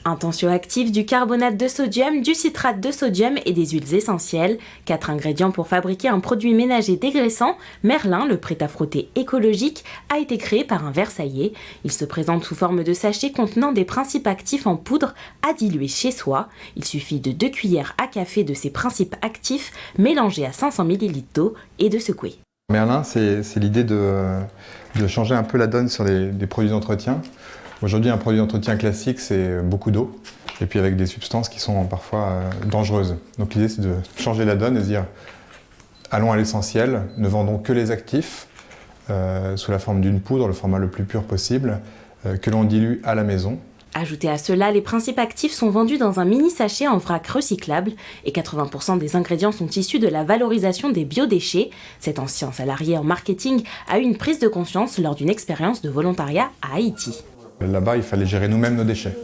Un tensioactif, du carbonate de sodium, du citrate de sodium et des huiles essentielles. 4 ingrédients pour fabriquer un produit ménager dégraissant. Merlin, le prêt-à-frotter écologique, a été créé par un Versaillais. Il se présente sous forme de sachet contenant des principes actifs en poudre à diluer chez soi. Il suffit de 2 cuillères à café de ces principes actifs mélangés à 500 ml d'eau et de secouer. Merlin, c'est l'idée de changer un peu la donne sur les produits d'entretien. Aujourd'hui, un produit d'entretien classique, c'est beaucoup d'eau, et puis avec des substances qui sont parfois dangereuses. Donc l'idée, c'est de changer la donne et de se dire, allons à l'essentiel, ne vendons que les actifs, sous la forme d'une poudre, le format le plus pur possible, que l'on dilue à la maison. Ajoutez à cela, les principes actifs sont vendus dans un mini sachet en vrac recyclable et 80% des ingrédients sont issus de la valorisation des biodéchets. Cet ancien salarié en marketing a eu une prise de conscience lors d'une expérience de volontariat à Haïti. Là-bas, il fallait gérer nous-mêmes nos déchets.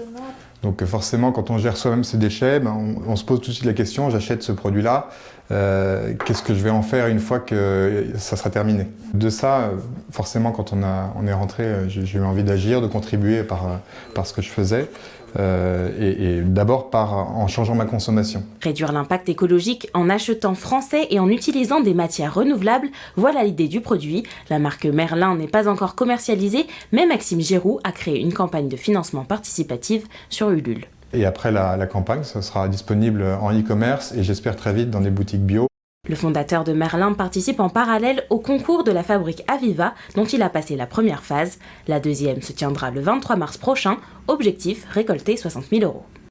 Donc forcément, quand on gère soi-même ses déchets, on se pose tout de suite la question, j'achète ce produit-là, qu'est-ce que je vais en faire une fois que ça sera terminé? De ça, forcément, quand on est rentré, j'ai eu envie d'agir, de contribuer par ce que je faisais, et d'abord en changeant ma consommation. Réduire l'impact écologique en achetant français et en utilisant des matières renouvelables, voilà l'idée du produit. La marque Merlin n'est pas encore commercialisée, mais Maxime Giroux a créé une campagne de financement participatif sur Ulule. Et après la campagne, ça sera disponible en e-commerce et j'espère très vite dans des boutiques bio. Le fondateur de Merlin participe en parallèle au concours de la fabrique Aviva, dont il a passé la première phase. La deuxième se tiendra le 23 mars prochain. Objectif, récolter 60 000 €.